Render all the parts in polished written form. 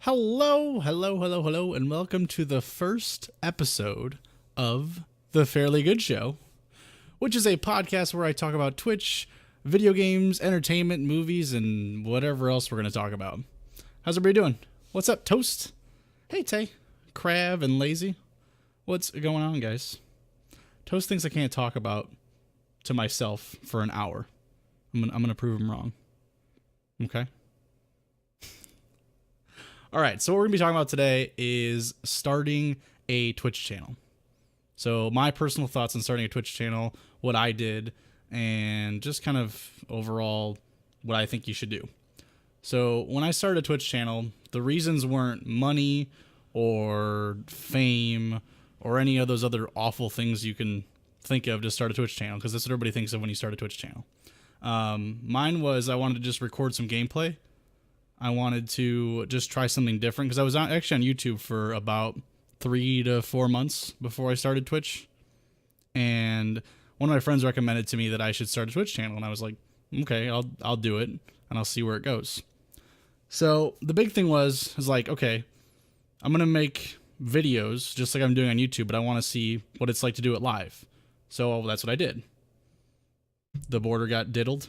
Hello, and welcome to the first episode of The Fairly Good Show, which is a podcast where I talk about Twitch, video games, entertainment, movies, and whatever else we're going to talk about. How's everybody doing? What's up, Toast? Hey, Tay, Crab, and Lazy. What's going on, guys? Toast thinks I can't talk about to myself for an hour. I'm gonna prove him wrong. Okay? All right, so what we're going to be talking about today is starting a Twitch channel. So my personal thoughts on starting a Twitch channel, what I did, and just kind of overall what I think you should do. So when I started a Twitch channel, the reasons weren't money or fame or any of those other awful things you can think of to start a Twitch channel, because that's what everybody thinks of when you start a Twitch channel. Mine was I wanted to just record some gameplay. I wanted to just try something different because I was actually on YouTube for about 3 to 4 months before I started Twitch. And one of my friends recommended to me that I should start a Twitch channel. And I was like, okay, I'll do it and I'll see where it goes. So the big thing was like, okay, I'm going to make videos just like I'm doing on YouTube, but I want to see what it's like to do it live. So that's what I did. The border got diddled.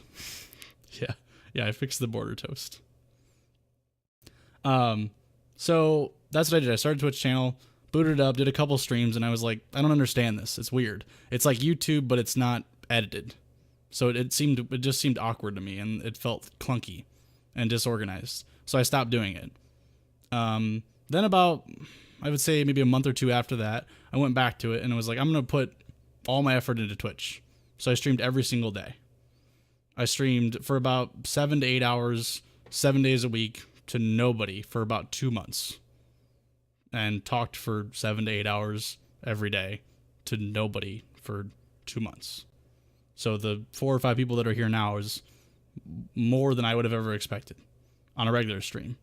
Yeah, I fixed the border, Toast. So that's what I did. I started a Twitch channel, booted it up, did a couple streams, and I was like, I don't understand this. It's weird. It's like YouTube, but it's not edited. So it just seemed awkward to me, and it felt clunky and disorganized. So I stopped doing it. Then about, I would say maybe a month or two after that, I went back to it and I was like, I'm going to put all my effort into Twitch. So I streamed every single day. I streamed for about 7 to 8 hours, 7 days a week, to nobody for about 2 months, and talked for 7 to 8 hours every day to nobody for 2 months. So the 4 or 5 people that are here now is more than I would have ever expected on a regular stream.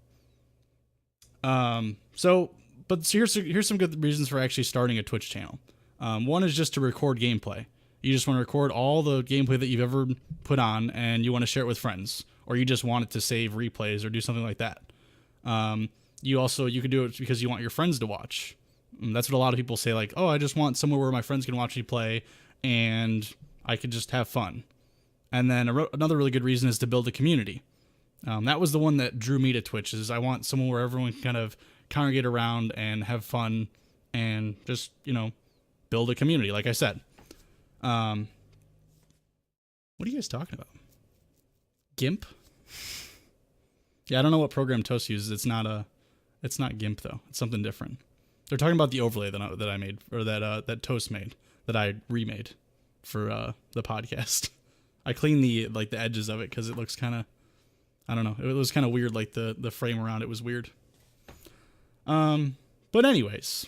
So here's some good reasons for actually starting a Twitch channel. One is just to record gameplay. You just want to record all the gameplay that you've ever put on, and you want to share it with friends, or you just want it to save replays or do something like that. You could do it because you want your friends to watch. And that's what a lot of people say, like, oh, I just want somewhere where my friends can watch me play and I could just have fun. And then another really good reason is to build a community. That was the one that drew me to Twitch, is I want somewhere where everyone can kind of congregate around and have fun and just, build a community, like I said. What are you guys talking about? GIMP? Yeah, I don't know what program Toast uses. It's not GIMP though. It's something different. They're talking about the overlay that I made, or that Toast made, that I remade for the podcast. I cleaned the edges of it because it looks kind of, I don't know. It was kind of weird, like the frame around it was weird. But anyways,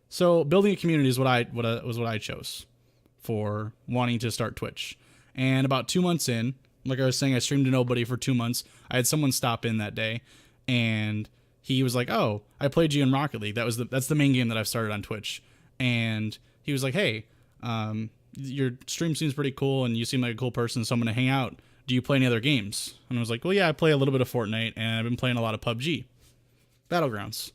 so building a community is what I chose for wanting to start Twitch. And about 2 months in, like I was saying, I streamed to nobody for 2 months. I had someone stop in that day, and he was like, "Oh, I played you in Rocket League. That's the main game that I've started on Twitch." And he was like, "Hey, your stream seems pretty cool, and you seem like a cool person, so I'm gonna hang out. Do you play any other games?" And I was like, "Well, yeah, I play a little bit of Fortnite, and I've been playing a lot of PUBG, Battlegrounds."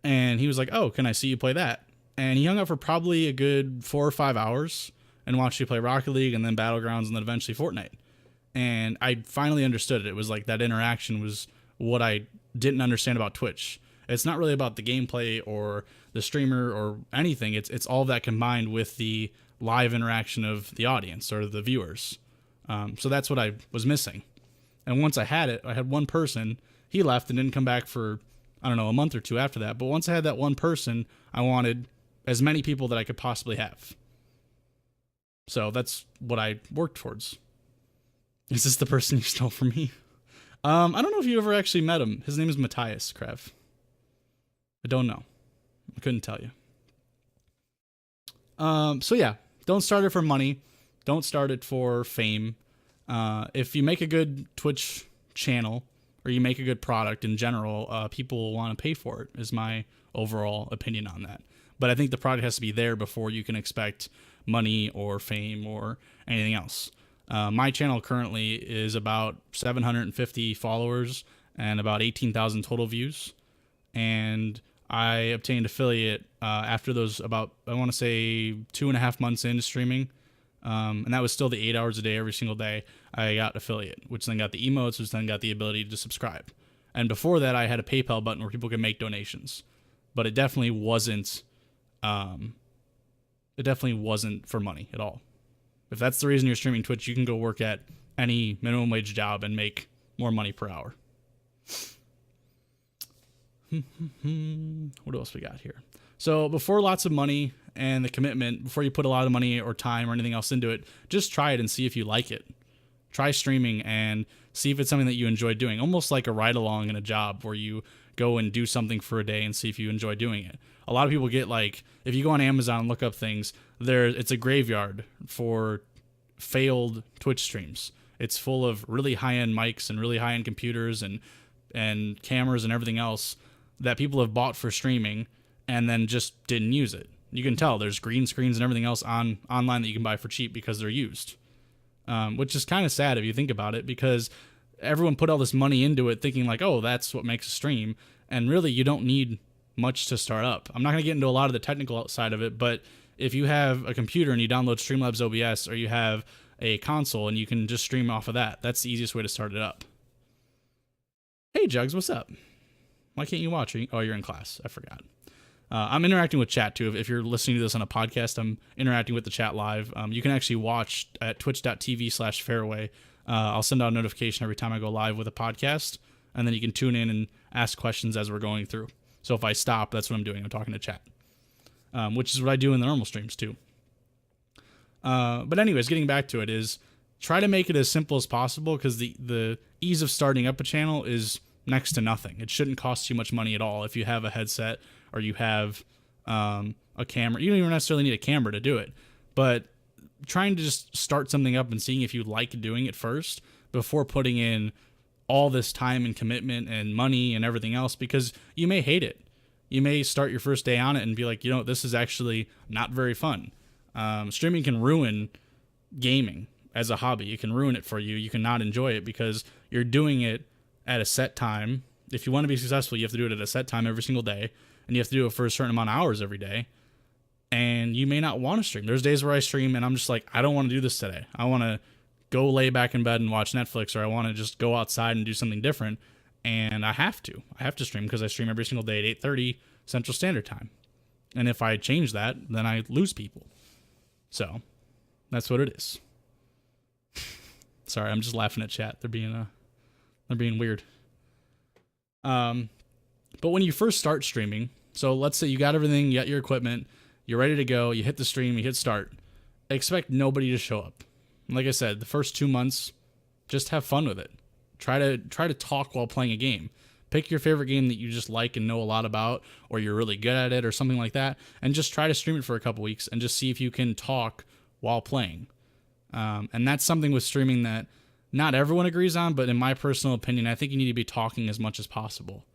And he was like, "Oh, can I see you play that?" And he hung out for probably a good 4 or 5 hours and watched me play Rocket League, and then Battlegrounds, and then eventually Fortnite. And I finally understood it. It was like that interaction was what I didn't understand about Twitch. It's not really about the gameplay or the streamer or anything. It's all that combined with the live interaction of the audience or the viewers. So that's what I was missing. And once I had it, I had one person. He left and didn't come back for, I don't know, a month or two after that. But once I had that one person, I wanted as many people that I could possibly have. So that's what I worked towards. Is this the person you stole from me? I don't know if you ever actually met him. His name is Matthias Krev. I don't know. I couldn't tell you. So yeah, don't start it for money. Don't start it for fame. If you make a good Twitch channel, or you make a good product in general, people will want to pay for it, is my overall opinion on that. But I think the product has to be there before you can expect money or fame or anything else. My channel currently is about 750 followers and about 18,000 total views. and I obtained affiliate after those about, I want to say 2.5 months into streaming. And that was still the 8 hours a day, every single day. I got affiliate, which then got the emotes, which then got the ability to subscribe. And before that, I had a PayPal button where people could make donations, but it definitely wasn't. It definitely wasn't for money at all. If that's the reason you're streaming Twitch, you can go work at any minimum wage job and make more money per hour. What else we got here? So before lots of money and the commitment, before you put a lot of money or time or anything else into it, just try it and see if you like it. Try streaming and see if it's something that you enjoy doing. Almost like a ride along in a job where you go and do something for a day and see if you enjoy doing it. A lot of people get like, if you go on Amazon and look up things, it's a graveyard for failed Twitch streams. It's full of really high-end mics and really high-end computers and cameras and everything else that people have bought for streaming and then just didn't use it. You can tell there's green screens and everything else online that you can buy for cheap because they're used, which is kind of sad if you think about it, because everyone put all this money into it thinking like, oh, that's what makes a stream, and really you don't need much to start up. I'm not going to get into a lot of the technical side of it, but if you have a computer and you download Streamlabs OBS, or you have a console and you can just stream off of that, that's the easiest way to start it up. Hey Jugs, what's up? Why can't you watch? Oh, you're in class. I forgot. I'm interacting with chat too. If you're listening to this on a podcast, I'm interacting with the chat live. You can actually watch at twitch.tv/fairway. I'll send out a notification every time I go live with a podcast, and then you can tune in and ask questions as we're going through. So if I stop, that's what I'm doing. I'm talking to chat, which is what I do in the normal streams too. But anyways, getting back to it, is try to make it as simple as possible, because the ease of starting up a channel is next to nothing. It shouldn't cost you much money at all. If you have a headset or you have a camera, you don't even necessarily need a camera to do it, but trying to just start something up and seeing if you like doing it first before putting in all this time and commitment and money and everything else, because you may hate it. You may start your first day on it and be like, this is actually not very fun. Streaming can ruin gaming as a hobby. It can ruin it for you. You can not enjoy it because you're doing it at a set time. If you want to be successful, you have to do it at a set time every single day, and you have to do it for a certain amount of hours every day. And you may not want to stream. There's days where I stream and I'm just like, I don't want to do this today. I want to go lay back in bed and watch Netflix, or I want to just go outside and do something different. And I have to stream, because I stream every single day at 8:30 Central Standard Time. And if I change that, then I lose people. So that's what it is. Sorry, I'm just laughing at chat. They're being weird. But when you first start streaming, so let's say you got everything, you got your equipment, you're ready to go, you hit the stream, you hit start, expect nobody to show up. Like I said, the first 2 months, just have fun with it. Try to talk while playing a game. Pick your favorite game that you just like and know a lot about, or you're really good at it or something like that, and just try to stream it for a couple weeks and just see if you can talk while playing. And that's something with streaming that not everyone agrees on, but in my personal opinion, I think you need to be talking as much as possible.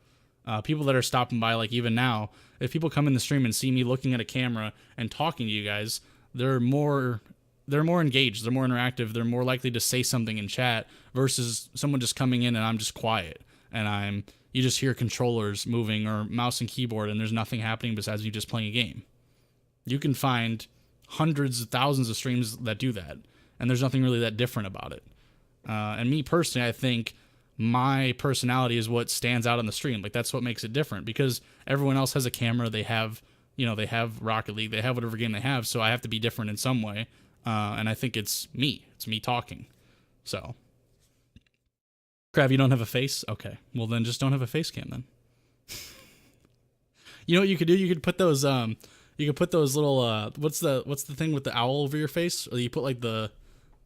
People that are stopping by, like even now, if people come in the stream and see me looking at a camera and talking to you guys, they're more engaged, they're more interactive, they're more likely to say something in chat versus someone just coming in and I'm just quiet and you just hear controllers moving or mouse and keyboard and there's nothing happening besides you just playing a game. You can find hundreds of thousands of streams that do that, and there's nothing really that different about it. And me personally, I think my personality is what stands out on the stream. Like, that's what makes it different, because everyone else has a camera, they have Rocket League, they have whatever game they have, so I have to be different in some way. And I think it's me talking. So, Krav, you don't have a face? Okay, well then just don't have a face cam then. You know what you could do? You could put those little what's the thing with the owl over your face? Or you put like the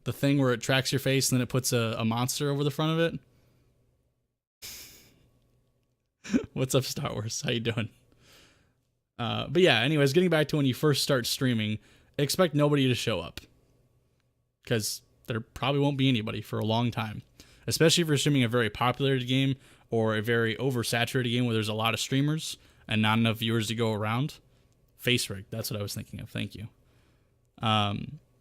thing where it tracks your face and then it puts a monster over the front of it. What's up, Star Wars? How you doing? But yeah, anyways, getting back to when you first start streaming, expect nobody to show up, because there probably won't be anybody for a long time, especially if you're streaming a very popular game or a very oversaturated game where there's a lot of streamers and not enough viewers to go around. Face rig, that's what I was thinking of. Thank you.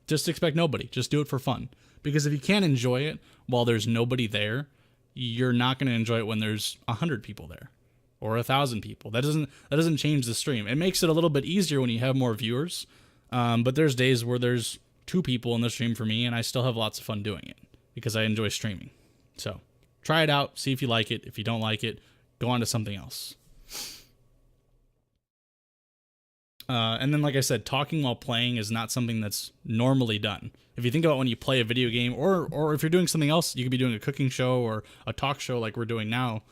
Just expect nobody. Just do it for fun, because if you can't enjoy it while there's nobody there, you're not going to enjoy it when there's 100 people there. or 1,000 people. That doesn't change the stream. It makes it a little bit easier when you have more viewers. But there's days where there's 2 people in the stream for me, and I still have lots of fun doing it because I enjoy streaming. So try it out, see if you like it. If you don't like it, go on to something else. And then, like I said, talking while playing is not something that's normally done. If you think about when you play a video game, or if you're doing something else, you could be doing a cooking show or a talk show like we're doing now.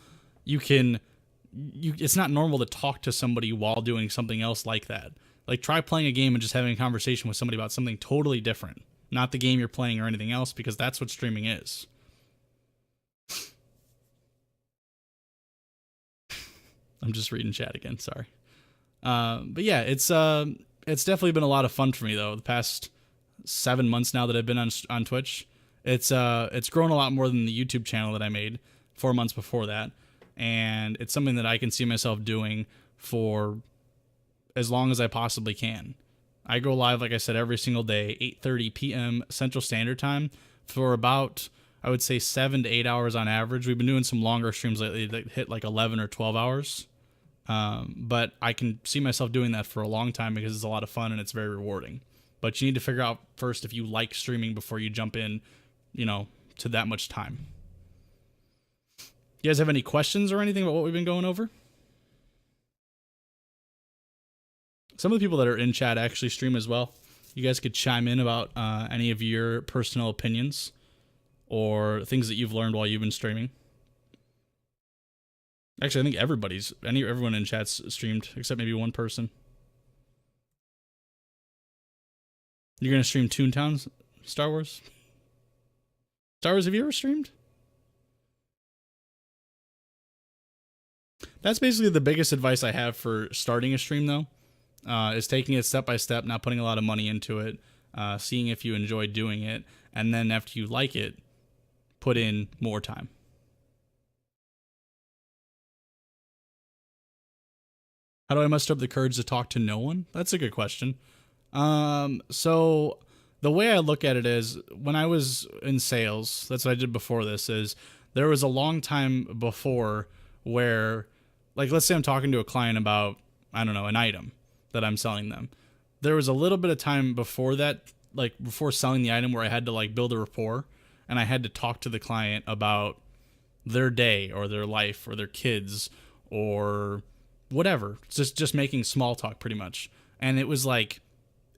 It's not normal to talk to somebody while doing something else like that. Like, try playing a game and just having a conversation with somebody about something totally different, not the game you're playing or anything else, because that's what streaming is. I'm just reading chat again. Sorry. But yeah, it's definitely been a lot of fun for me though. The past 7 months now that I've been on Twitch, it's grown a lot more than the YouTube channel that I made 4 months before that, and it's something that I can see myself doing for as long as I possibly can. I go live, like I said, every single day, 8:30 p.m. Central Standard Time for about, I would say, 7 to 8 hours on average. We've been doing some longer streams lately that hit like 11 or 12 hours. But I can see myself doing that for a long time because it's a lot of fun and it's very rewarding. But you need to figure out first if you like streaming before you jump in, to that much time. You guys have any questions or anything about what we've been going over? Some of the people that are in chat actually stream as well. You guys could chime in about any of your personal opinions or things that you've learned while you've been streaming. Actually, I think everyone in chat's streamed except maybe one person. You're gonna stream Toontown Star Wars? Star Wars, have you ever streamed? That's basically the biggest advice I have for starting a stream, though, is taking it step by step, not putting a lot of money into it, seeing if you enjoy doing it, and then after you like it, put in more time. How do I muster up the courage to talk to no one? That's a good question. So the way I look at it is, when I was in sales, that's what I did before this, is there was a long time before where, like, let's say I'm talking to a client about, I don't know, an item that I'm selling them. There was a little bit of time before that, like before selling the item, where I had to like build a rapport and I had to talk to the client about their day or their life or their kids or whatever. Just making small talk pretty much. And it was like,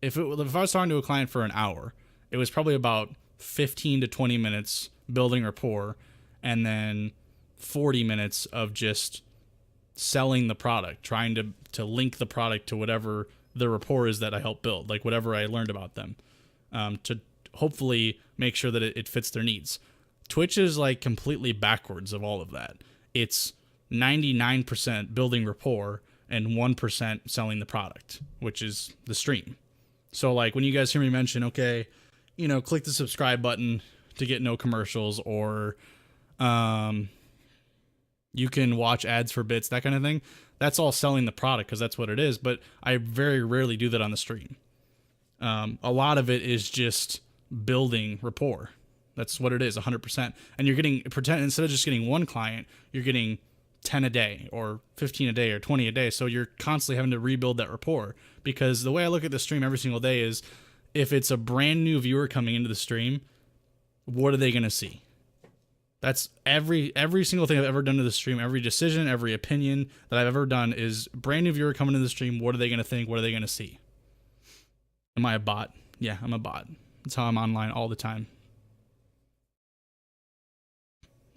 if I was talking to a client for an hour, it was probably about 15 to 20 minutes building rapport, and then 40 minutes of just selling the product, trying to link the product to whatever the rapport is that I help build, like whatever I learned about them, to hopefully make sure that it fits their needs. Twitch is like completely backwards of all of that. It's 99% building rapport and 1% selling the product, which is the stream. So like when you guys hear me mention, okay, click the subscribe button to get no commercials, or you can watch ads for bits, that kind of thing, that's all selling the product because that's what it is. But I very rarely do that on the stream. A lot of it is just building rapport. That's what it is, 100%. And you're getting, instead of just getting one client, you're getting 10 a day or 15 a day or 20 a day. So you're constantly having to rebuild that rapport, because the way I look at the stream every single day is, if it's a brand new viewer coming into the stream, what are they going to see? That's every single thing I've ever done to the stream, every decision, every opinion that I've ever done is brand new viewer coming into the stream. What are they going to think? What are they going to see? Am I a bot? Yeah, I'm a bot. That's how I'm online all the time.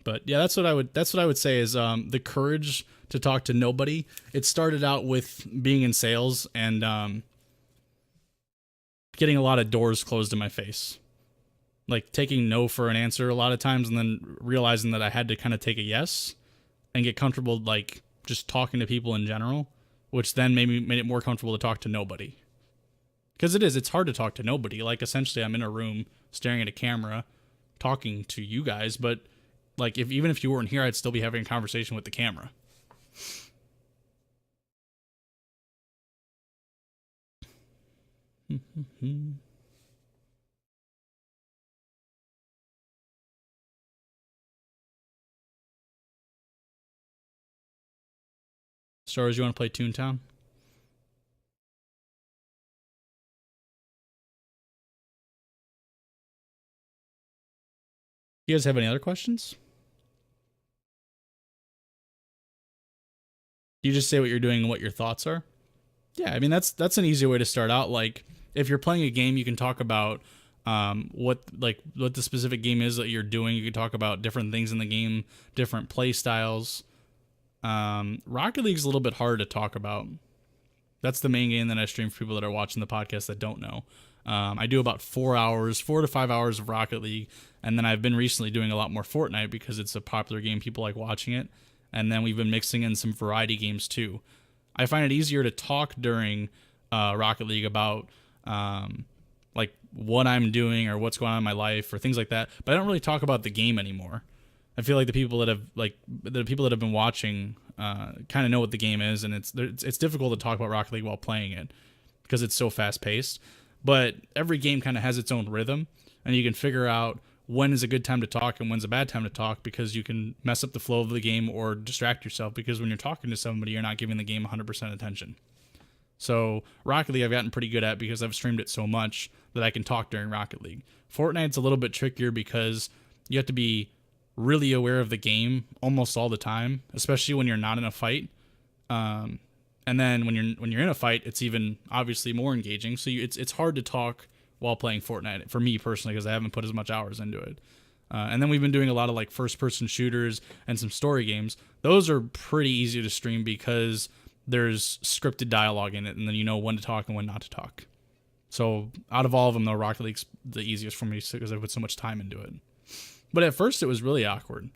But yeah, that's what I would say is the courage to talk to nobody. It started out with being in sales and getting a lot of doors closed in my face. Like taking no for an answer a lot of times, and then realizing that I had to kind of take a yes and get comfortable like just talking to people in general, which then made it more comfortable to talk to nobody. Because it's hard to talk to nobody. Like essentially I'm in a room staring at a camera talking to you guys, but like even if you weren't here, I'd still be having a conversation with the camera. Star Wars, you want to play Toontown? You guys have any other questions? You just say what you're doing and what your thoughts are. Yeah, I mean that's an easy way to start out. Like if you're playing a game, you can talk about what the specific game is that you're doing. You can talk about different things in the game, different play styles. Rocket League's a little bit hard to talk about. That's the main game that I stream for people that are watching the podcast that don't know. I do about 4 to 5 hours of Rocket League, and then I've been recently doing a lot more Fortnite because it's a popular game. People like watching it. And then we've been mixing in some variety games too. I find it easier to talk during Rocket League about like what I'm doing or what's going on in my life or things like that. But I don't really talk about the game anymore. I feel like the people that have been watching kind of know what the game is, and it's difficult to talk about Rocket League while playing it because it's so fast paced. But every game kind of has its own rhythm, and you can figure out when is a good time to talk and when's a bad time to talk because you can mess up the flow of the game or distract yourself because when you're talking to somebody, you're not giving the game 100% attention. So Rocket League I've gotten pretty good at because I've streamed it so much that I can talk during Rocket League. Fortnite's a little bit trickier because you have to be really aware of the game almost all the time, especially when you're not in a fight. And then when you're in a fight, it's even obviously more engaging. So it's hard to talk while playing Fortnite for me personally because I haven't put as much hours into it. And then we've been doing a lot of like first-person shooters and some story games. Those are pretty easy to stream because there's scripted dialogue in it, and then you know when to talk and when not to talk. So out of all of them, though, Rocket League's the easiest for me because I put so much time into it. But at first, it was really awkward.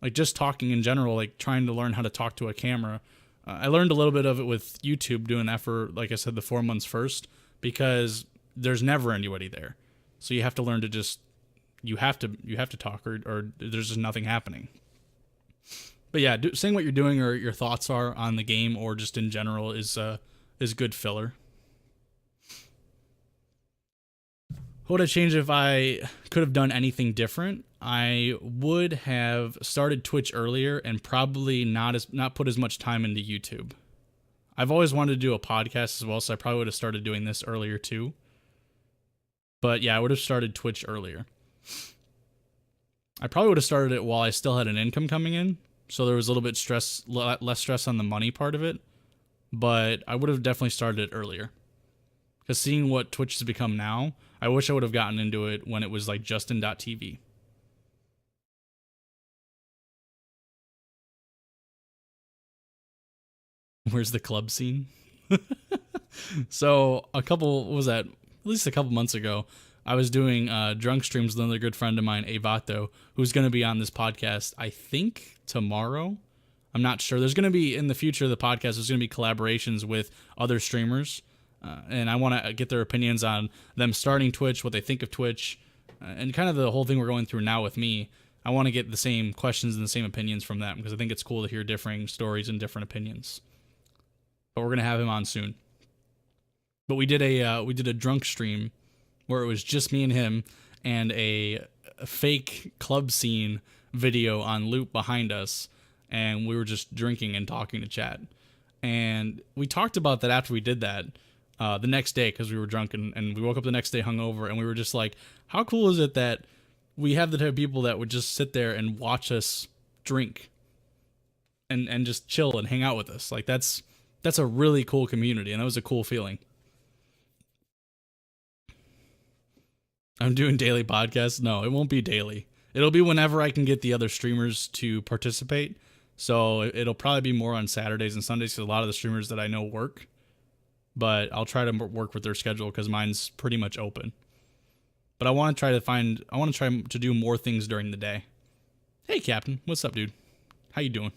Like just talking in general, like trying to learn how to talk to a camera. I learned a little bit of it with YouTube doing that for, like I said, the 4 months first because there's never anybody there. So you have to learn to just, you have to talk or there's just nothing happening. But yeah, saying what you're doing or your thoughts are on the game or just in general is good filler. What would I change if I could have done anything different? I would have started Twitch earlier and probably not put as much time into YouTube. I've always wanted to do a podcast as well, so I probably would have started doing this earlier too. But yeah, I would have started Twitch earlier. I probably would have started it while I still had an income coming in, so there was a little bit less stress on the money part of it. But I would have definitely started it earlier. Because seeing what Twitch has become now, I wish I would have gotten into it when it was like Justin.tv. Where's the club scene? So at least a couple months ago, I was doing drunk streams with another good friend of mine, Avato, who's going to be on this podcast, I think, tomorrow. I'm not sure. There's going to be, in the future of the podcast, there's going to be collaborations with other streamers. And I want to get their opinions on them starting Twitch, what they think of Twitch, and kind of the whole thing we're going through now with me. I want to get the same questions and the same opinions from them because I think it's cool to hear differing stories and different opinions. But we're going to have him on soon. But we did a drunk stream where it was just me and him and a fake club scene video on loop behind us, and we were just drinking and talking to chat. And we talked about that after we did that the next day because we were drunk and we woke up the next day hungover, and we were just like, how cool is it that we have the type of people that would just sit there and watch us drink and just chill and hang out with us. Like that's a really cool community, and that was a cool feeling. I'm doing daily podcasts. No, it won't be daily. It'll be whenever I can get the other streamers to participate. So it'll probably be more on Saturdays and Sundays because a lot of the streamers that I know work. But I'll try to work with their schedule because mine's pretty much open. But I want to try to do more things during the day. Hey, Captain. What's up, dude? How you doing?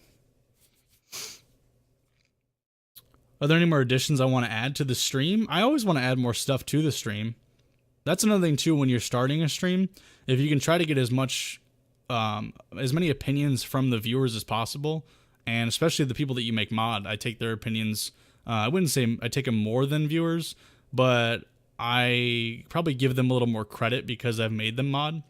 Are there any more additions I want to add to the stream? I always want to add more stuff to the stream. That's another thing too when you're starting a stream. If you can try to get as many opinions from the viewers as possible, and especially the people that you make mod, I take their opinions. I wouldn't say I take them more than viewers, but I probably give them a little more credit because I've made them mod.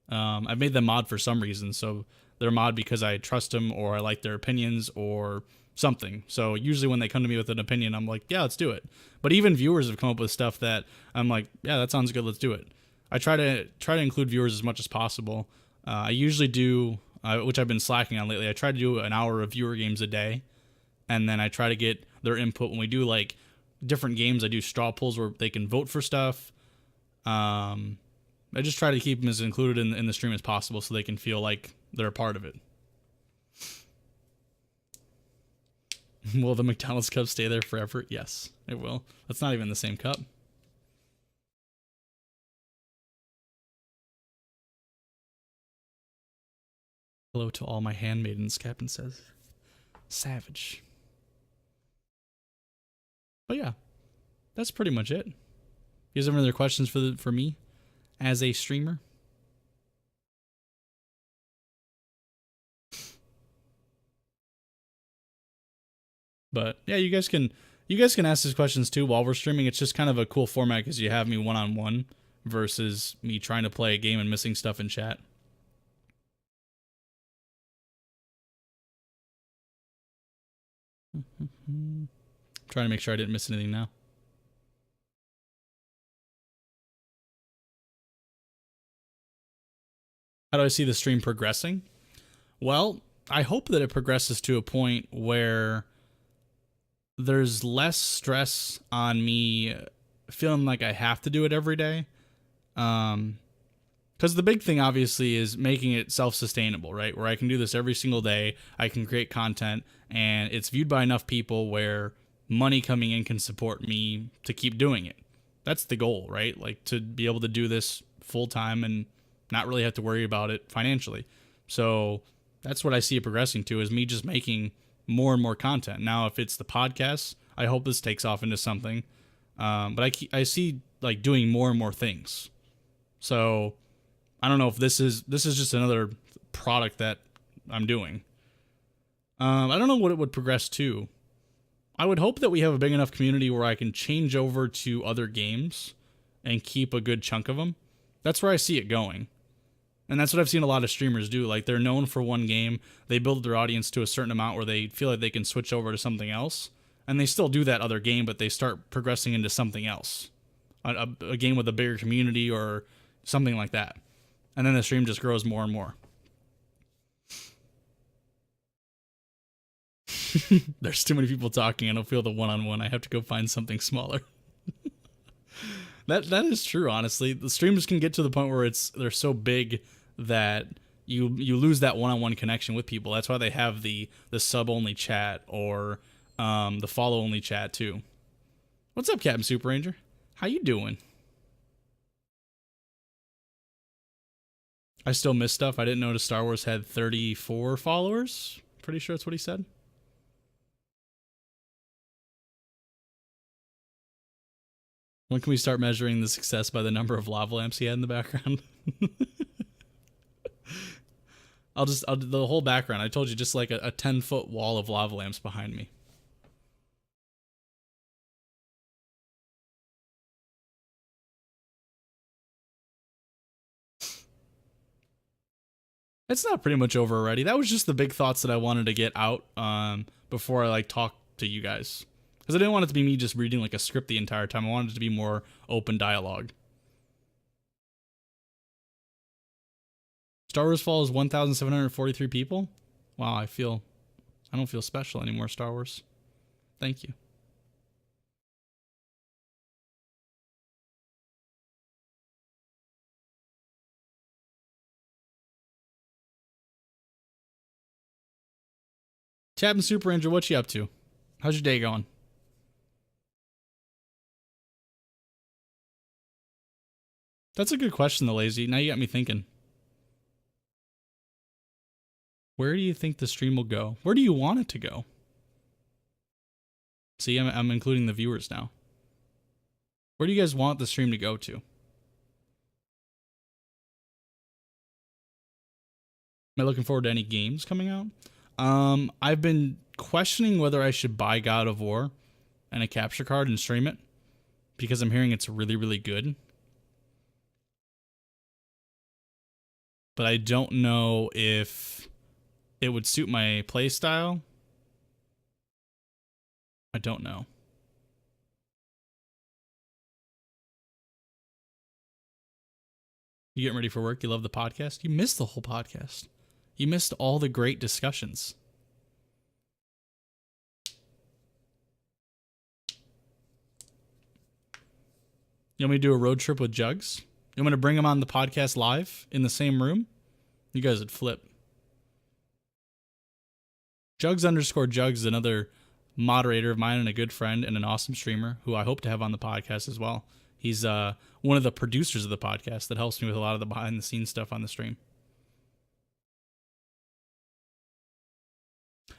I've made them mod for some reason, so they're mod because I trust them or I like their opinions or something. So usually when they come to me with an opinion, I'm like, yeah, let's do it. But even viewers have come up with stuff that I'm like, yeah, that sounds good. Let's do it. I try to include viewers as much as possible. I usually do, which I've been slacking on lately. I try to do an hour of viewer games a day, and then I try to get their input when we do like different games. I do straw polls where they can vote for stuff. I just try to keep them as included in the stream as possible so they can feel like they're a part of it. Will the McDonald's cup stay there forever? Yes, it will. That's not even the same cup. Hello to all my handmaidens, Captain says. Savage. But yeah, that's pretty much it. You guys have any other questions for me as a streamer? But yeah, you guys can ask these questions too while we're streaming. It's just kind of a cool format because you have me one-on-one versus me trying to play a game and missing stuff in chat. Trying to make sure I didn't miss anything now. How do I see the stream progressing? Well, I hope that it progresses to a point where there's less stress on me feeling like I have to do it every day. Because the big thing obviously is making it self-sustainable, right? Where I can do this every single day, I can create content, and it's viewed by enough people where money coming in can support me to keep doing it. That's the goal, right? Like to be able to do this full time and not really have to worry about it financially. So that's what I see it progressing to, is me just making more and more content. Now, if it's the podcast, I hope this takes off into something. But I see like doing more and more things. So I don't know if this is just another product that I'm doing. I don't know what it would progress to. I would hope that we have a big enough community where I can change over to other games and keep a good chunk of them. That's where I see it going. And that's what I've seen a lot of streamers do. Like, they're known for one game, they build their audience to a certain amount where they feel like they can switch over to something else, and they still do that other game, but they start progressing into something else. A game with a bigger community or something like that. And then the stream just grows more and more. There's too many people talking. I don't feel the one-on-one. I have to go find something smaller. That is true, honestly. The streams can get to the point where they're so big that you lose that one-on-one connection with people. That's why they have the sub-only chat or the follow-only chat too. What's up, Captain Super Ranger? How you doing? I still miss stuff. I didn't notice Star Wars had 34 followers. Pretty sure that's what he said. When can we start measuring the success by the number of lava lamps he had in the background? I'll do the whole background. I told you, just like a 10-foot wall of lava lamps behind me. It's not pretty much over already. That was just the big thoughts that I wanted to get out before I like talk to you guys. Because I didn't want it to be me just reading like a script the entire time. I wanted it to be more open dialogue. Star Wars follows 1,743 people? Wow, I don't feel special anymore, Star Wars. Thank you. Captain Super Ranger, what you up to? How's your day going? That's a good question, though, Lazy. Now you got me thinking. Where do you think the stream will go? Where do you want it to go? See, I'm including the viewers now. Where do you guys want the stream to go to? Am I looking forward to any games coming out? I've been questioning whether I should buy God of War and a capture card and stream it, because I'm hearing it's really, really good. But I don't know if it would suit my playstyle. I don't know. You getting ready for work? You love the podcast? You missed the whole podcast. You missed all the great discussions. You want me to do a road trip with Jugs? You want me to bring him on the podcast live in the same room? You guys would flip. Jugs_Jugs is another moderator of mine and a good friend and an awesome streamer who I hope to have on the podcast as well. He's one of the producers of the podcast that helps me with a lot of the behind the scenes stuff on the stream.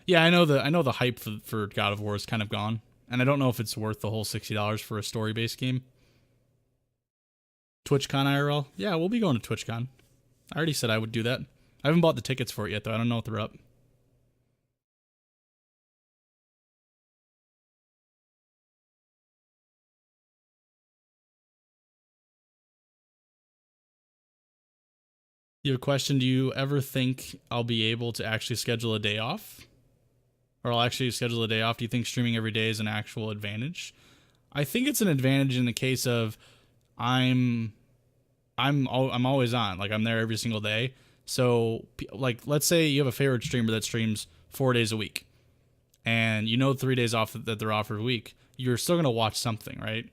Yeah, I know the hype for God of War is kind of gone, and I don't know if it's worth the whole $60 for a story-based game. TwitchCon IRL? Yeah, we'll be going to TwitchCon. I already said I would do that. I haven't bought the tickets for it yet, though. I don't know if they're up. You have a question. Do you ever think I'll be able to actually schedule a day off? Or I'll actually schedule a day off? Do you think streaming every day is an actual advantage? I think it's an advantage in the case of I'm always on. Like, I'm there every single day. So, like, let's say you have a favorite streamer that streams 4 days a week, and you know 3 days off that they're off every week. You're still gonna watch something, right?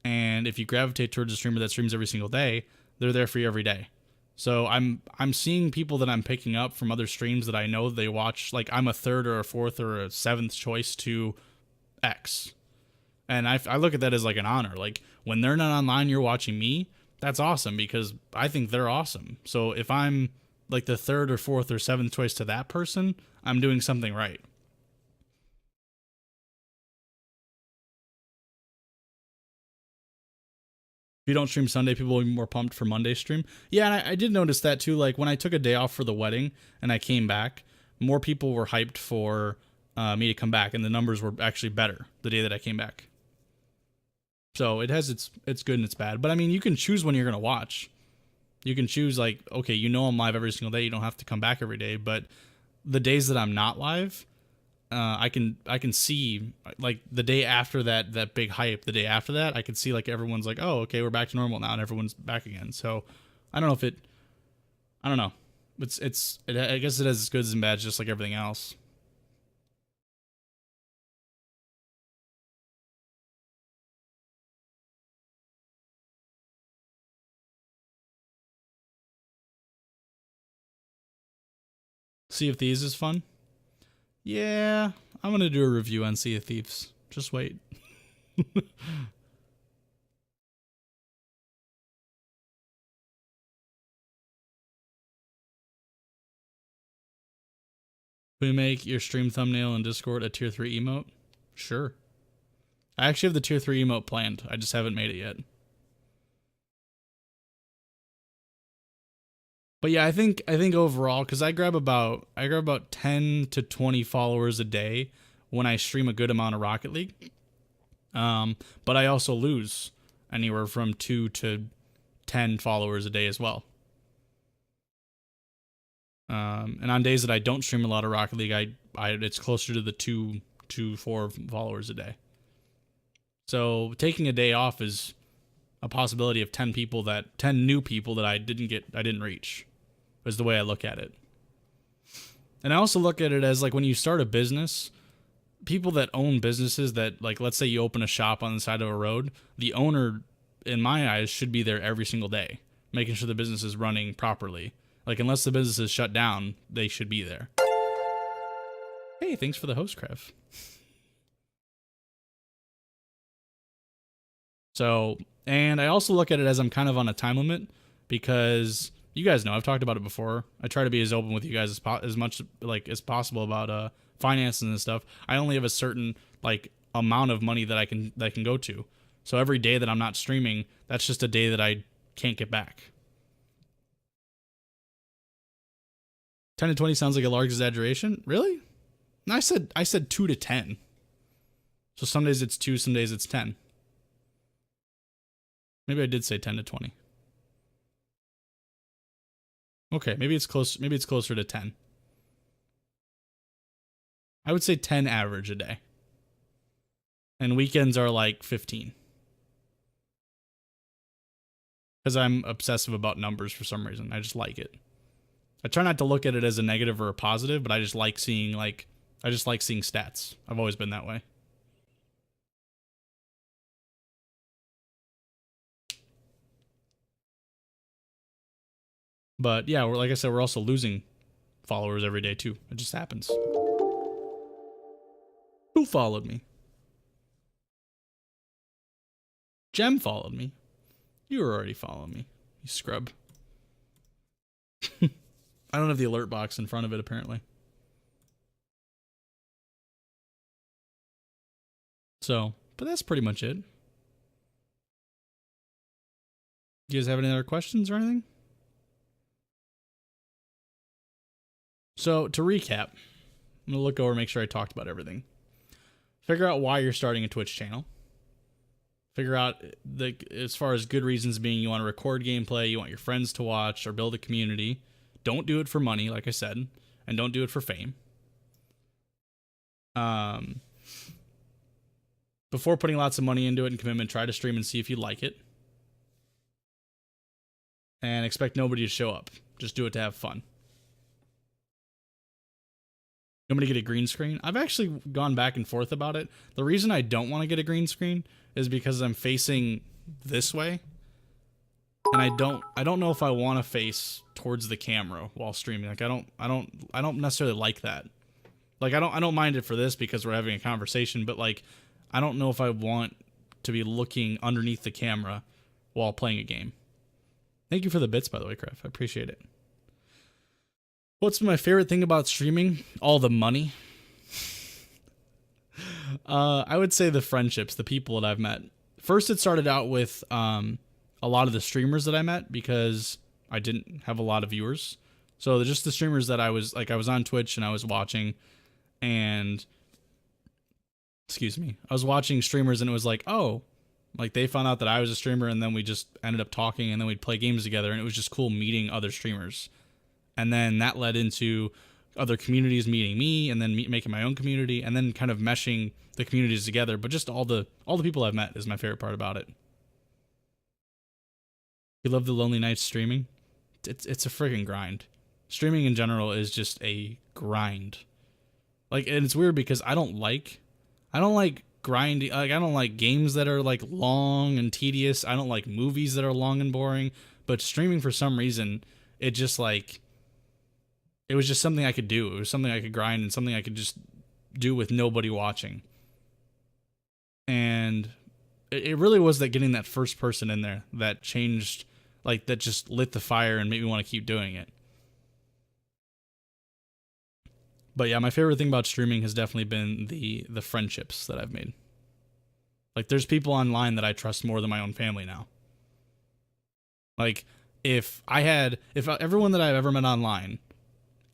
And if you gravitate towards a streamer that streams every single day, they're there for you every day. So I'm seeing people that I'm picking up from other streams that I know they watch. Like, I'm a third or a fourth or a seventh choice to X, and I look at that as like an honor. Like, when they're not online, you're watching me. That's awesome because I think they're awesome. So if I'm like the third or fourth or seventh choice to that person, I'm doing something right. If you don't stream Sunday, people will be more pumped for Monday stream. Yeah, and I did notice that too. Like, when I took a day off for the wedding and I came back, more people were hyped for me to come back, and the numbers were actually better the day that I came back. So it has its good and its bad. But I mean, you can choose when you're gonna watch. You can choose, like, okay, you know I'm live every single day. You don't have to come back every day. But the days that I'm not live, I can see, like, the day after that big hype. The day after that, I can see, like, everyone's like, oh, okay, we're back to normal now, and everyone's back again. So I don't know if it. I don't know. I guess it has its goods and bads, just like everything else. Sea of Thieves is fun. Yeah, I'm gonna do a review on Sea of Thieves. Just wait. We make your stream thumbnail in Discord a tier 3 emote? Sure. I actually have the tier 3 emote planned. I just haven't made it yet. But yeah, I think overall, because I grab about 10 to 20 followers a day when I stream a good amount of Rocket League. But I also lose anywhere from 2 to 10 followers a day as well. And on days that I don't stream a lot of Rocket League, I it's closer to the 2 to 4 followers a day. So taking a day off is a possibility of 10 new people that I didn't reach, is the way I look at it. And I also look at it as, like, when you start a business, people that own businesses that, like, let's say you open a shop on the side of a road, the owner, in my eyes, should be there every single day, making sure the business is running properly. Like, unless the business is shut down, they should be there. Hey, thanks for the host, Krev. So, and I also look at it as I'm kind of on a time limit, because you guys know I've talked about it before. I try to be as open with you guys as much like as possible about finances and stuff. I only have a certain, like, amount of money that I can go to. So every day that I'm not streaming, that's just a day that I can't get back. 10 to 20 sounds like a large exaggeration. Really? No, I said 2 to 10. So some days it's 2, some days it's 10. Maybe I did say 10 to 20. Okay, maybe it's closer to 10. I would say 10 average a day. and weekends are like 15. Because I'm obsessive about numbers for some reason. I just like it. I try not to look at it as a negative or a positive, but I just like seeing stats. I've always been that way. But yeah, like I said, we're also losing followers every day too. It just happens. Who followed me? Jem followed me. You were already following me, you scrub. I don't have the alert box in front of it, apparently. So, but that's pretty much it. Do you guys have any other questions or anything? So, to recap, I'm going to look over and make sure I talked about everything. Figure out why you're starting a Twitch channel. Figure out, as far as good reasons being, you want to record gameplay, you want your friends to watch, or build a community. Don't do it for money, like I said, and don't do it for fame. Before putting lots of money into it and commitment, try to stream and see if you like it. And expect nobody to show up. Just do it to have fun. You want me to get a green screen? I've actually gone back and forth about it. The reason I don't want to get a green screen is because I'm facing this way. And I don't know if I want to face towards the camera while streaming. Like I don't necessarily like that. Like I don't mind it for this because we're having a conversation, but like I don't know if I want to be looking underneath the camera while playing a game. Thank you for the bits, by the way, Kref. I appreciate it. What's my favorite thing about streaming? All the money. I would say the friendships, the people that I've met. First, it started out with a lot of the streamers that I met because I didn't have a lot of viewers. So just the streamers that I was on Twitch and I was watching, and I was watching streamers and it was like, oh, like they found out that I was a streamer and then we just ended up talking and then we'd play games together and it was just cool meeting other streamers. And then that led into other communities meeting me and then making my own community and then kind of meshing the communities together. But just all the people I've met is my favorite part about it. You love the lonely nights streaming? It's a freaking grind. Streaming in general is just a grind. Like, and it's weird because I don't like grinding. Like, I don't like games that are like long and tedious. I don't like movies that are long and boring. But streaming, for some reason, it just like, it was just something I could do. It was something I could grind and something I could just do with nobody watching. And it really was that getting that first person in there that changed, like that just lit the fire and made me want to keep doing it. But yeah, my favorite thing about streaming has definitely been the friendships that I've made. Like there's people online that I trust more than my own family now. Like if everyone that I've ever met online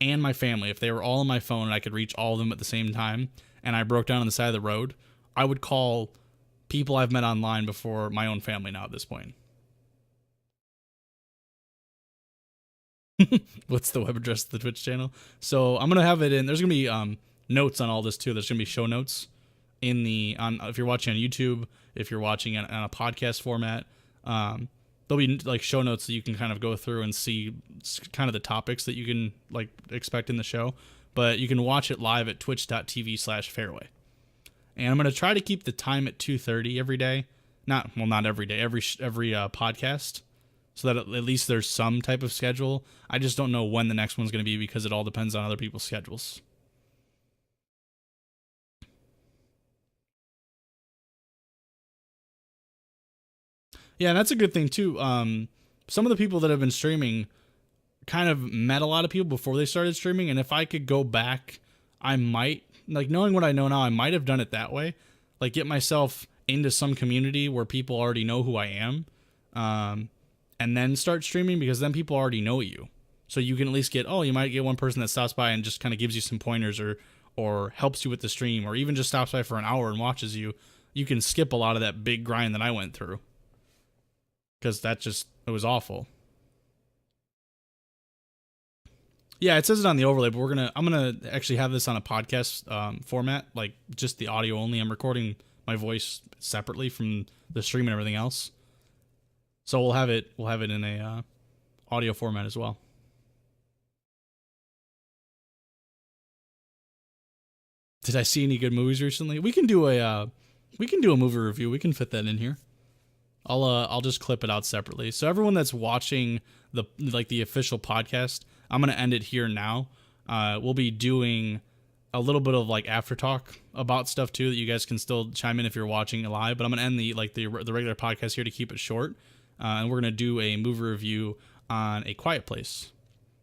and my family, if they were all on my phone and I could reach all of them at the same time and I broke down on the side of the road, I would call people I've met online before my own family now at this point. What's the web address of the Twitch channel? So I'm gonna have it in. There's gonna be notes on all this too. There's gonna be show notes in if you're watching on YouTube, if you're watching on a podcast format. There'll be like show notes that you can kind of go through and see kind of the topics that you can like expect in the show. But you can watch it live at twitch.tv/fairway. And I'm gonna try to keep the time at 2:30 every day. Not every day. Every podcast. So that at least there's some type of schedule. I just don't know when the next one's going to be because it all depends on other people's schedules. Yeah, and that's a good thing too. Some of the people that have been streaming kind of met a lot of people before they started streaming, and if I could go back, I might, like knowing what I know now, I might have done it that way. Like get myself into some community where people already know who I am. And then start streaming because then people already know you. So you can at least you might get one person that stops by and just kind of gives you some pointers or helps you with the stream or even just stops by for an hour and watches you. You can skip a lot of that big grind that I went through. Because it was awful. Yeah, it says it on the overlay, but I'm gonna actually have this on a podcast format, like just the audio only. I'm recording my voice separately from the stream and everything else. So we'll have it in a audio format as well. Did I see any good movies recently? We can do a movie review. We can fit that in here. I'll just clip it out separately. So everyone that's watching the official podcast, I'm gonna end it here now. We'll be doing a little bit of like after talk about stuff too that you guys can still chime in if you're watching it live. But I'm gonna end the regular podcast here to keep it short, and we're gonna do a movie review on A Quiet Place.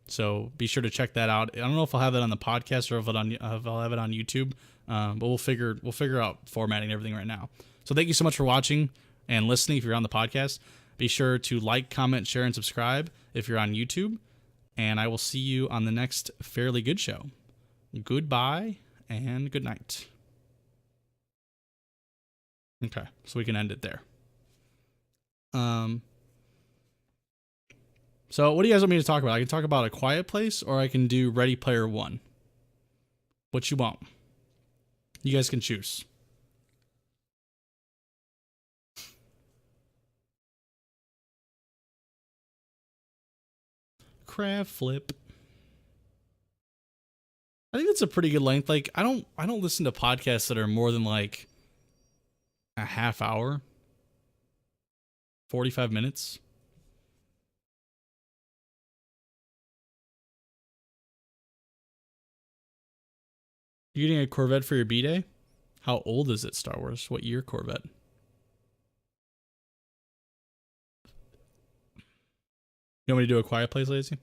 So be sure to check that out. I don't know if I'll have that on the podcast or if I'll have it on YouTube, but we'll figure out formatting everything right now. So thank you so much for watching and listening. If you're on the podcast, be sure to like, comment, share, and subscribe if you're on YouTube. And I will see you on the next Fairly Good Show. Goodbye and good night. Okay, so we can end it there. So what do you guys want me to talk about? I can talk about A Quiet Place, or I can do Ready Player One. What you want? You guys can choose. Crab flip. I think that's a pretty good length. Like I don't listen to podcasts that are more than like a half hour. 45 minutes. You getting a Corvette for your B-Day? How old is it, Star Wars? What year Corvette? You want me to do A Quiet Place, Lazy?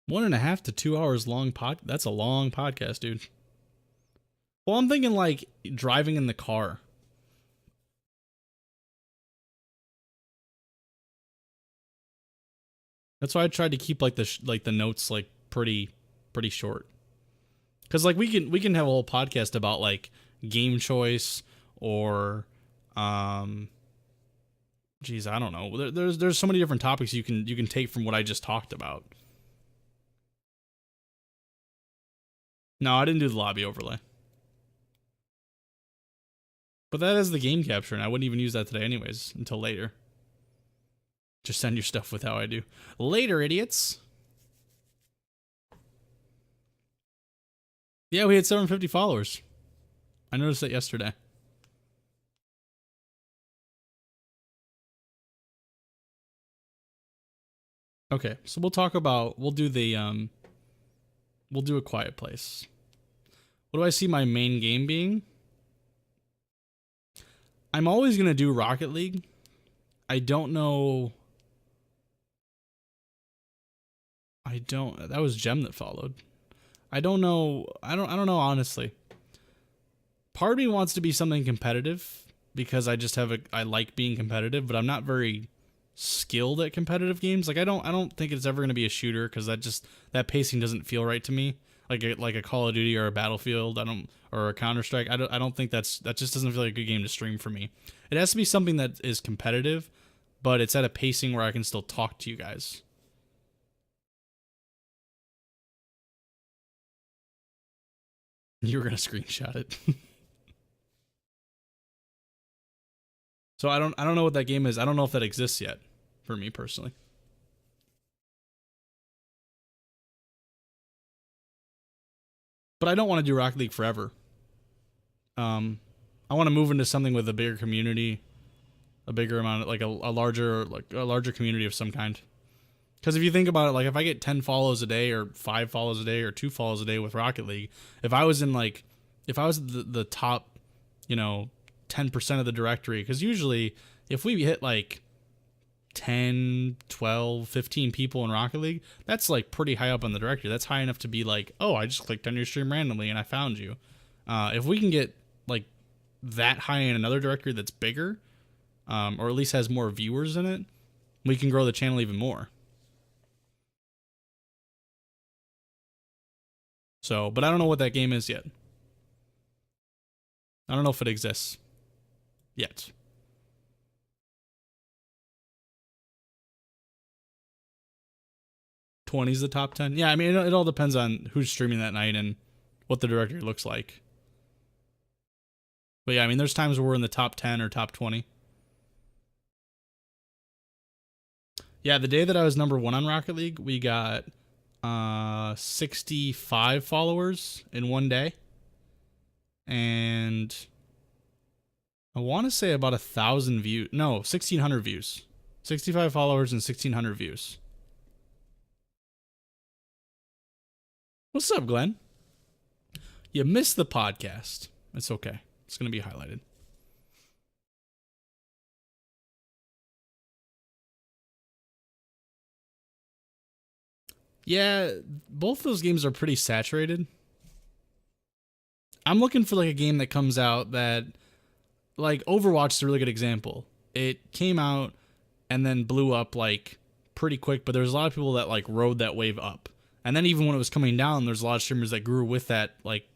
One and a half to 2 hours long that's a long podcast, dude. Well, I'm thinking like driving in the car. That's why I tried to keep like the notes like pretty short. Cuz like we can have a whole podcast about like game choice or geez, I don't know. There's so many different topics you can take from what I just talked about. No, I didn't do the lobby overlay. But that is the game capture, and I wouldn't even use that today anyways, until later. Just send your stuff with how I do. Later, idiots! Yeah, we had 750 followers. I noticed that yesterday. Okay, so we'll do A Quiet Place. What do I see my main game being? I'm always going to do Rocket League. I don't know. That was Gem that followed. I don't know. I don't know, honestly. Part of me wants to be something competitive because I like being competitive, but I'm not very skilled at competitive games. Like I don't think it's ever going to be a shooter because that pacing doesn't feel right to me. Like a Call of Duty or a Battlefield, or a Counter-Strike. I don't think that just doesn't feel like a good game to stream for me. It has to be something that is competitive, but it's at a pacing where I can still talk to you guys. You were gonna screenshot it. So I don't know what that game is. I don't know if that exists yet for me personally. But I don't want to do Rocket League forever. I want to move into something with a bigger community, a bigger amount of, like a larger community of some kind. Because if you think about it, like if I get 10 follows a day or 5 follows a day or 2 follows a day with Rocket League, if I was the top, 10% of the directory, because usually if we hit like 10, 12, 15 people in Rocket League, that's like pretty high up on the directory. That's high enough to be like, oh, I just clicked on your stream randomly and I found you. If we can get like that high in another directory that's bigger, or at least has more viewers in it, we can grow the channel even more. So, but I don't know what that game is yet. I don't know if it exists yet. 20 is the top 10. Yeah, I mean, it all depends on who's streaming that night and what the directory looks like. But yeah, I mean, there's times where we're in the top 10 or top 20. Yeah, the day that I was number 1 on Rocket League, we got 65 followers in one day. And I want to say about 1,000 views. No, 1,600 views. 65 followers and 1,600 views. What's up, Glenn? You missed the podcast. It's okay. It's going to be highlighted. Yeah, both those games are pretty saturated. I'm looking for like a game that comes out that, like, Overwatch is a really good example. It came out and then blew up like pretty quick, but there's a lot of people that like rode that wave up. And then even when it was coming down, there's a lot of streamers that grew with that, like,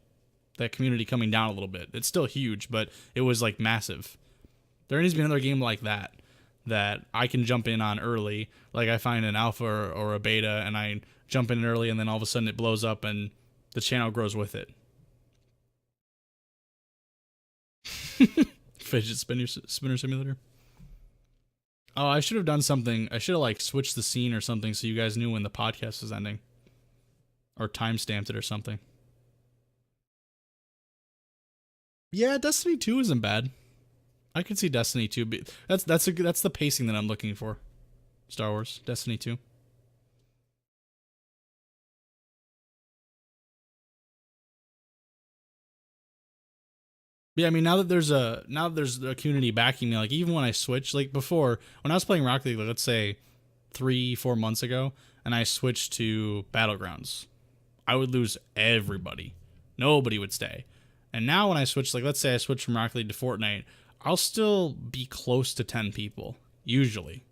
that community coming down a little bit. It's still huge, but it was like massive. There needs to be another game like that I can jump in on early. Like I find an alpha or a beta and I jump in early and then all of a sudden it blows up and the channel grows with it. Fidget spinner simulator. Oh, I should have done something. I should have like switched the scene or something so you guys knew when the podcast was ending. Or time-stamped it or something. Yeah, Destiny 2 isn't bad. I could see Destiny 2 be that's the pacing that I'm looking for. Star Wars, Destiny 2. Yeah, I mean now that there's a community backing me, like even when I switch, like before when I was playing Rocket League, like, let's say 3-4 months ago, and I switched to Battlegrounds, I would lose everybody. Nobody would stay. And now when I switch, like let's say I switch from Rocket League to Fortnite, I'll still be close to 10 people, usually.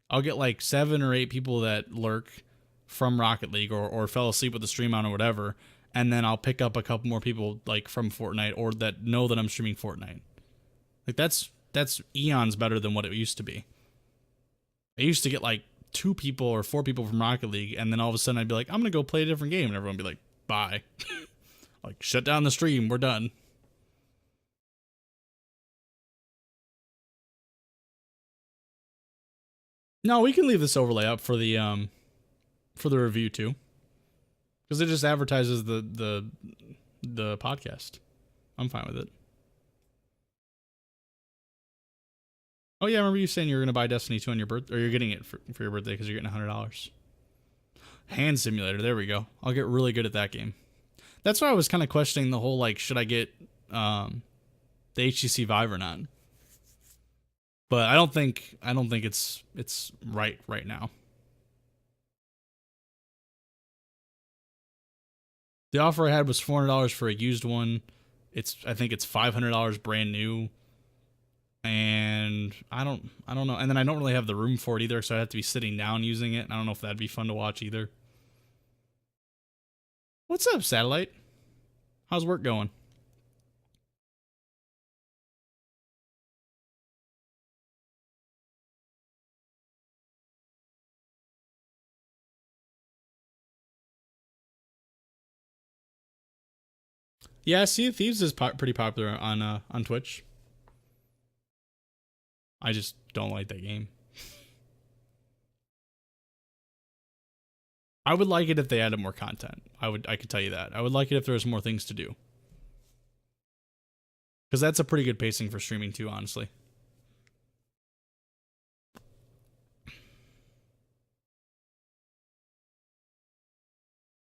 I'll get like 7 or 8 people that lurk from Rocket League or fell asleep with the stream on or whatever, and then I'll pick up a couple more people like from Fortnite or that know that I'm streaming Fortnite. Like that's eons better than what it used to be. I used to get like 2 people or 4 people from Rocket League, and then all of a sudden I'd be like, I'm gonna go play a different game, and everyone would be like, bye. Like, shut down the stream, we're done. No, we can leave this overlay up for the review too, because it just advertises the podcast. I'm fine with it. Oh yeah, I remember you saying you were gonna buy Destiny 2 on your birthday, or you're getting it for your birthday because you're getting $100. Hand Simulator, there we go. I'll get really good at that game. That's why I was kind of questioning the whole like, should I get the HTC Vive or not? But I don't think it's right now. The offer I had was $400 for a used one. I think it's $500 brand new. And I don't know. And then I don't really have the room for it either, so I'd have to be sitting down using it. And I don't know if that'd be fun to watch either. What's up, Satellite? How's work going? Yeah, Sea of Thieves is pretty popular on Twitch. I just don't like that game. I would like it if they added more content. I could tell you that. I would like it if there was more things to do. Because that's a pretty good pacing for streaming too, honestly.